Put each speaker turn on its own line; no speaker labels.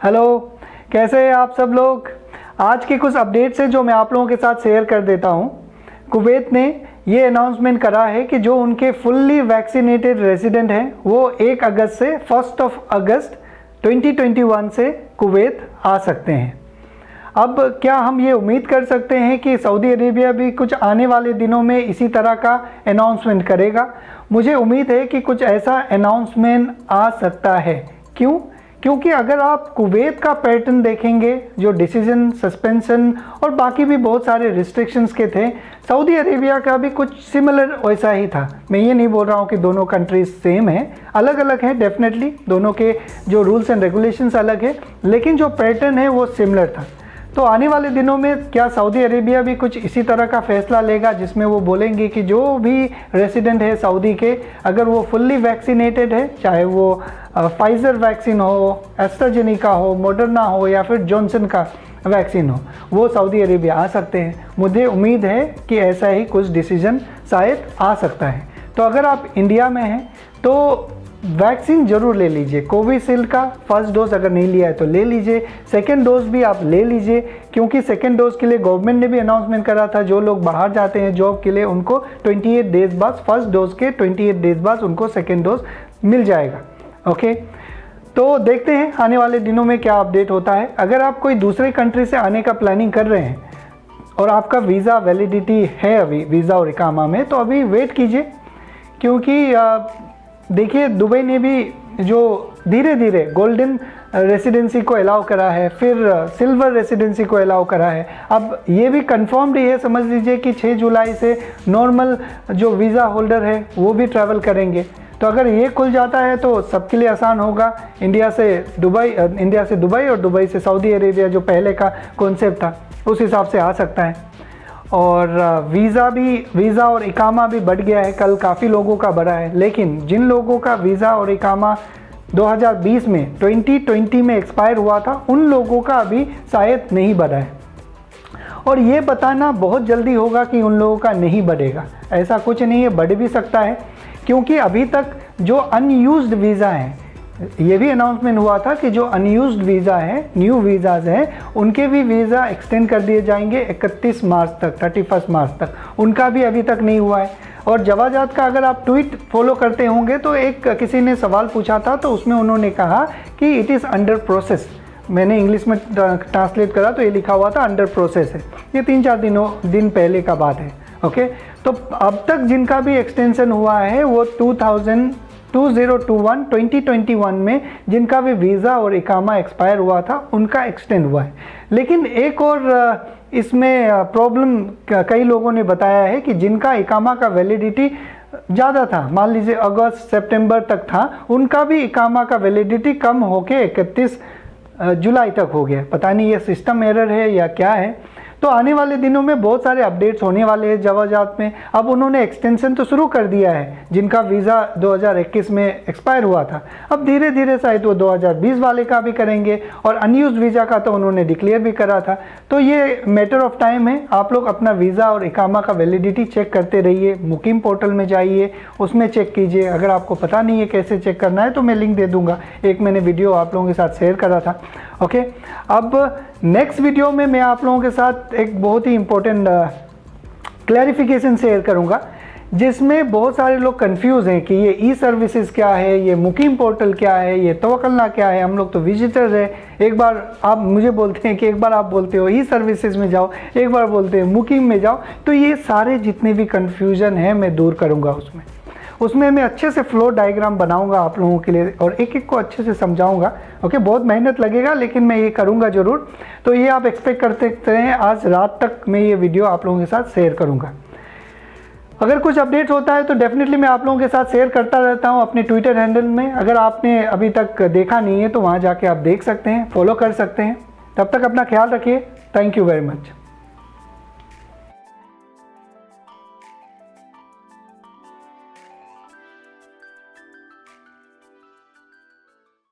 Hello, कैसे हैं आप सब लोग। आज के कुछ अपडेट्स हैं जो मैं आप लोगों के साथ शेयर कर देता हूं। कुवैत ने ये अनाउंसमेंट करा है कि जो उनके फुल्ली वैक्सीनेटेड रेजिडेंट हैं वो 1 अगस्त से 1 अगस्त 2021 से कुवैत आ सकते हैं। अब क्या हम ये उम्मीद कर सकते हैं कि सऊदी अरेबिया भी कुछ आने वाले दिनों में इसी तरह का अनाउंसमेंट करेगा? मुझे उम्मीद है कि कुछ ऐसा अनाउंसमेंट आ सकता है। क्यों? क्योंकि अगर आप कुवैत का पैटर्न देखेंगे, जो डिसीजन, सस्पेंशन और बाकी भी बहुत सारे रिस्ट्रिक्शंस के थे, सऊदी अरेबिया का भी कुछ सिमिलर वैसा ही था। मैं ये नहीं बोल रहा हूँ कि दोनों कंट्रीज सेम है, अलग अलग हैं डेफिनेटली, दोनों के जो रूल्स एंड रेगुलेशंस अलग है, लेकिन जो पैटर्न है वो सिमिलर था। तो आने वाले दिनों में क्या सऊदी अरेबिया भी कुछ इसी तरह का फैसला लेगा जिसमें वो बोलेंगे कि जो भी रेसिडेंट है सऊदी के, अगर वो फुल्ली वैक्सीनेटेड है, चाहे वो फाइज़र वैक्सीन हो, एस्ट्राजेनेका हो, मॉडर्ना हो या फिर जॉनसन का वैक्सीन हो, वो सऊदी अरेबिया आ सकते हैं। मुझे उम्मीद है कि ऐसा ही कुछ डिसीजन शायद आ सकता है। तो अगर आप इंडिया में हैं तो वैक्सीन ज़रूर ले लीजिए। कोविशील्ड का फर्स्ट डोज अगर नहीं लिया है तो ले लीजिए, सेकेंड डोज भी आप ले लीजिए, क्योंकि सेकेंड डोज के लिए गवर्नमेंट ने भी अनाउंसमेंट करा था, जो लोग बाहर जाते हैं जॉब के लिए उनको 28 डेज बाद, फर्स्ट डोज के 28 डेज बाद उनको सेकेंड डोज मिल जाएगा। ओके, तो देखते हैं आने वाले दिनों में क्या अपडेट होता है। अगर आप कोई दूसरे कंट्री से आने का प्लानिंग कर रहे हैं और आपका वीज़ा वैलिडिटी है अभी वीज़ा और इकामा में, तो अभी वेट कीजिए, क्योंकि देखिए दुबई ने भी जो धीरे धीरे गोल्डन रेसिडेंसी को अलाउ करा है, फिर सिल्वर रेसिडेंसी को अलाउ करा है। अब ये भी कंफर्म्ड ही है, समझ लीजिए कि 6 जुलाई से नॉर्मल जो वीज़ा होल्डर है वो भी ट्रैवल करेंगे। तो अगर ये खुल जाता है तो सबके लिए आसान होगा। इंडिया से दुबई और दुबई से सऊदी अरेबिया, जो पहले का कॉन्सेप्ट था, उस हिसाब से आ सकता है। और वीज़ा और इकामा भी बढ़ गया है, कल काफ़ी लोगों का बढ़ा है, लेकिन जिन लोगों का वीज़ा और इकामा 2020 में 2020 में एक्सपायर हुआ था, उन लोगों का अभी शायद नहीं बढ़ा है। और ये बताना बहुत जल्दी होगा कि उन लोगों का नहीं बढ़ेगा, ऐसा कुछ नहीं है, बढ़ भी सकता है, क्योंकि अभी तक जो अनयूज्ड वीज़ा हैं, ये भी अनाउंसमेंट हुआ था कि जो अनयूज्ड वीज़ा है, न्यू वीज़ाज़ हैं, उनके भी वीज़ा एक्सटेंड कर दिए जाएंगे 31 मार्च तक, 31 मार्च तक। उनका भी अभी तक नहीं हुआ है। और जवाजात का अगर आप ट्वीट फॉलो करते होंगे तो एक किसी ने सवाल पूछा था, तो उसमें उन्होंने कहा कि इट इज़ अंडर प्रोसेस। मैंने इंग्लिश में ट्रांसलेट करा तो ये लिखा हुआ था अंडर प्रोसेस है। ये 3-4 दिन पहले का बात है। ओके, तो अब तक जिनका भी एक्सटेंशन हुआ है वो 2021 में जिनका भी वीज़ा और इकामा एक्सपायर हुआ था उनका एक्सटेंड हुआ है। लेकिन एक और इसमें प्रॉब्लम कई लोगों ने बताया है कि जिनका इकामा का वैलिडिटी ज़्यादा था, मान लीजिए अगस्त सितंबर तक था, उनका भी इकामा का वैलिडिटी कम होके 31 जुलाई तक हो गया। पता नहीं ये सिस्टम एरर है या क्या है। तो आने वाले दिनों में बहुत सारे अपडेट्स होने वाले हैं जवाजात में। अब उन्होंने एक्सटेंशन तो शुरू कर दिया है, जिनका वीज़ा 2021 में एक्सपायर हुआ था, अब धीरे धीरे शायद वो 2020 वाले का भी करेंगे, और अनयूज्ड वीज़ा का तो उन्होंने डिक्लेयर भी करा था। तो ये मैटर ऑफ टाइम है। आप लोग अपना वीज़ा और इकामा का वैलिडिटी चेक करते रहिए, मुकीम पोर्टल में जाइए, उसमें चेक कीजिए। अगर आपको पता नहीं है कैसे चेक करना है तो मैं लिंक दे दूँगा, एक मैंने वीडियो आप लोगों के साथ शेयर करा था। ओके, अब नेक्स्ट वीडियो में मैं आप लोगों के साथ एक बहुत ही इम्पोर्टेंट क्लैरिफिकेशन शेयर करूंगा, जिसमें बहुत सारे लोग कंफ्यूज हैं कि ये ई सर्विसेज क्या है, ये मुकीम पोर्टल क्या है, ये तवक्कलना क्या है। हम लोग तो विजिटर्स है। एक बार आप मुझे बोलते हैं कि एक बार आप बोलते हो ई सर्विसेज में जाओ, एक बार बोलते हैं मुकीम में जाओ। तो ये सारे जितने भी कन्फ्यूज़न है मैं दूर करूँगा। उसमें मैं अच्छे से फ्लो डायग्राम बनाऊंगा आप लोगों के लिए और एक एक को अच्छे से समझाऊंगा। ओके, बहुत मेहनत लगेगा लेकिन मैं ये करूंगा ज़रूर। तो ये आप एक्सपेक्ट कर सकते हैं, आज रात तक मैं ये वीडियो आप लोगों के साथ शेयर करूंगा। अगर कुछ अपडेट होता है तो डेफिनेटली मैं आप लोगों के साथ शेयर करता रहता हूं अपने ट्विटर हैंडल में। अगर आपने अभी तक देखा नहीं है तो वहाँ जाके आप देख सकते हैं, फॉलो कर सकते हैं। तब तक अपना ख्याल रखिए। Thank you very much.